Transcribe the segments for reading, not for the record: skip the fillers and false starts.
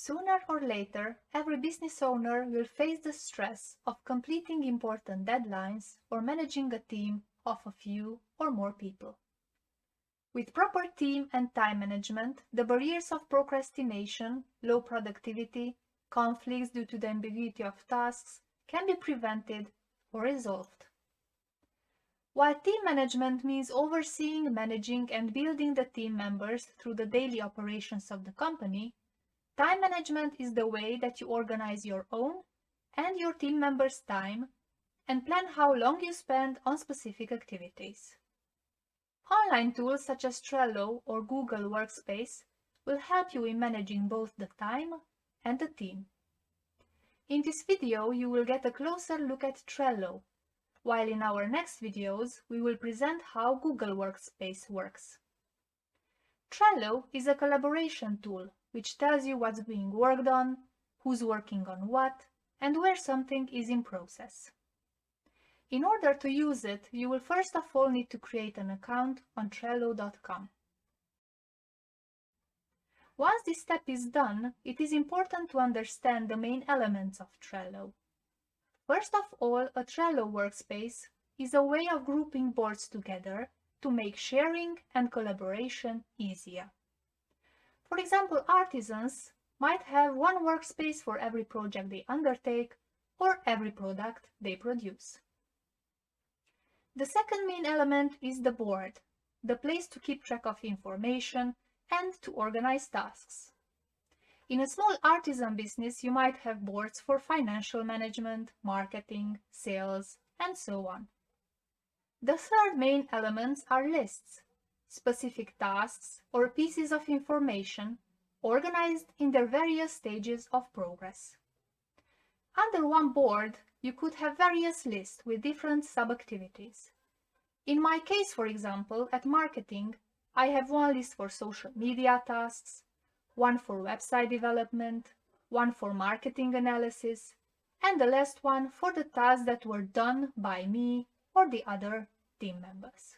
Sooner or later, every business owner will face the stress of completing important deadlines or managing a team of a few or more people. With proper team and time management, the barriers of procrastination, low productivity, conflicts due to the ambiguity of tasks can be prevented or resolved. While team management means overseeing, managing, and building the team members through the daily operations of the company, time management is the way that you organize your own and your team members' time and plan how long you spend on specific activities. Online tools such as Trello or Google Workspace will help you in managing both the time and the team. In this video, you will get a closer look at Trello, while in our next videos, we will present how Google Workspace works. Trello is a collaboration tool which tells you what's being worked on, who's working on what, and where something is in process. In order to use it, you will first of all need to create an account on Trello.com. Once this step is done, it is important to understand the main elements of Trello. First of all, a Trello workspace is a way of grouping boards together to make sharing and collaboration easier. For example, artisans might have one workspace for every project they undertake or every product they produce. The second main element is the board, the place to keep track of information and to organize tasks. In a small artisan business, you might have boards for financial management, marketing, sales, and so on. The third main elements are lists, specific tasks or pieces of information organized in their various stages of progress. Under one board, you could have various lists with different sub-activities. In my case, for example, at marketing, I have one list for social media tasks, one for website development, one for marketing analysis, and the last one for the tasks that were done by me or the other team members.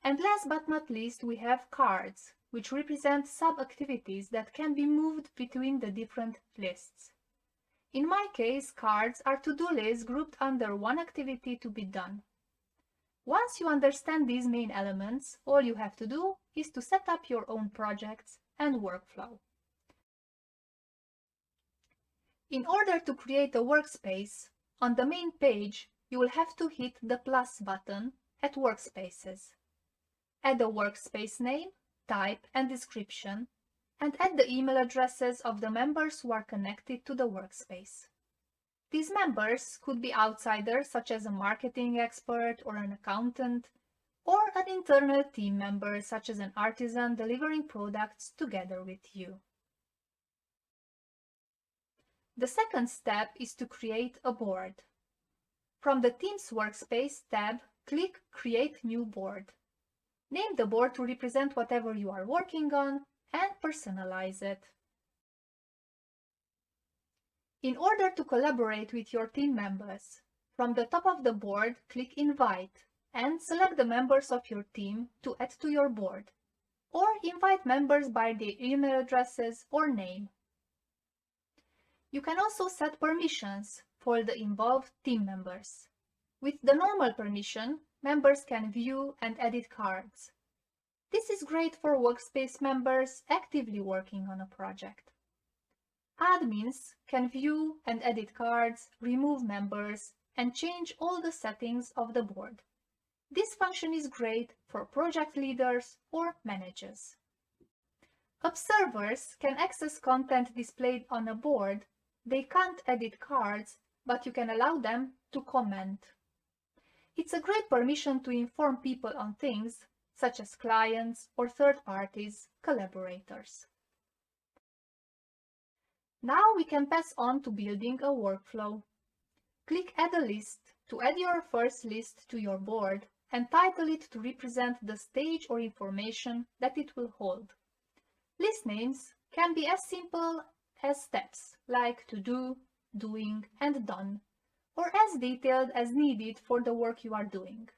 And last but not least, we have cards, which represent sub-activities that can be moved between the different lists. In my case, cards are to-do lists grouped under one activity to be done. Once you understand these main elements, all you have to do is to set up your own projects and workflow. In order to create a workspace, on the main page, you will have to hit the plus button at Workspaces. Add a workspace name, type, and description, and add the email addresses of the members who are connected to the workspace. These members could be outsiders such as a marketing expert or an accountant, or an internal team member such as an artisan delivering products together with you. The second step is to create a board. From the Teams Workspace tab, click Create New Board. Name the board to represent whatever you are working on and personalize it. In order to collaborate with your team members, from the top of the board, click Invite and select the members of your team to add to your board, or invite members by their email addresses or name. You can also set permissions for the involved team members. With the normal permission, members can view and edit cards. This is great for workspace members actively working on a project. Admins can view and edit cards, remove members, and change all the settings of the board. This function is great for project leaders or managers. Observers can access content displayed on a board. They can't edit cards, but you can allow them to comment. It's a great permission to inform people on things, such as clients or third parties, collaborators. Now we can pass on to building a workflow. Click Add a List to add your first list to your board and title it to represent the stage or information that it will hold. List names can be as simple as steps, like to do, doing, and done, or as detailed as needed for the work you are doing.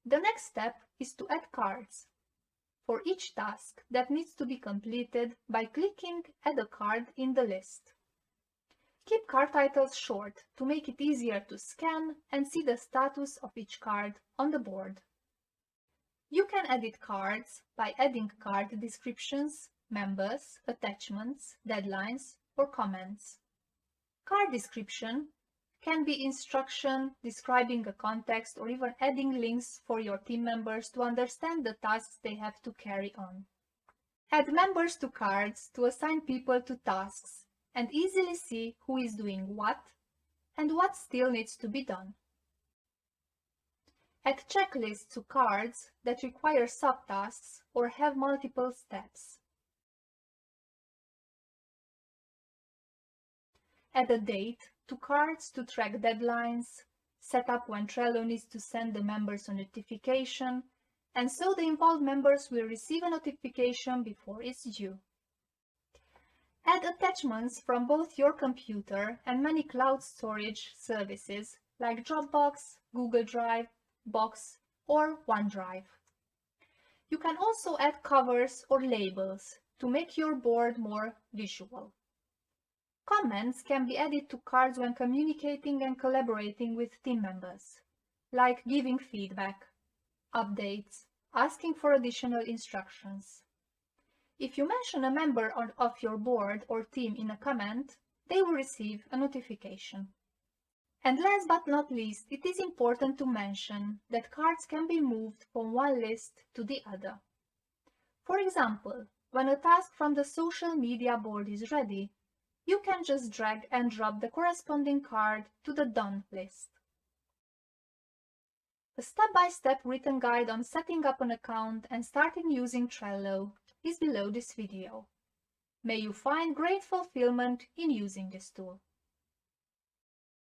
The next step is to add cards. for each task that needs to be completed by clicking Add a card in the list. Keep card titles short to make it easier to scan and see the status of each card on the board. You can edit cards by adding card descriptions, members, attachments, deadlines, or comments. Card description can be instruction describing a context or even adding links for your team members to understand the tasks they have to carry on. Add members to cards to assign people to tasks and easily see who is doing what and what still needs to be done. Add checklists to cards that require subtasks or have multiple steps. Add a date to cards to track deadlines, set up when Trello needs to send the members a notification, and so the involved members will receive a notification before it's due. Add attachments from both your computer and many cloud storage services like Dropbox, Google Drive, Box, or OneDrive. You can also add covers or labels to make your board more visual. Comments can be added to cards when communicating and collaborating with team members, like giving feedback, updates, asking for additional instructions. If you mention a member of your board or team in a comment, they will receive a notification. And last but not least, it is important to mention that cards can be moved from one list to the other. For example, when a task from the social media board is ready, you can just drag and drop the corresponding card to the Done list. A step-by-step written guide on setting up an account and starting using Trello is below this video. May you find great fulfillment in using this tool.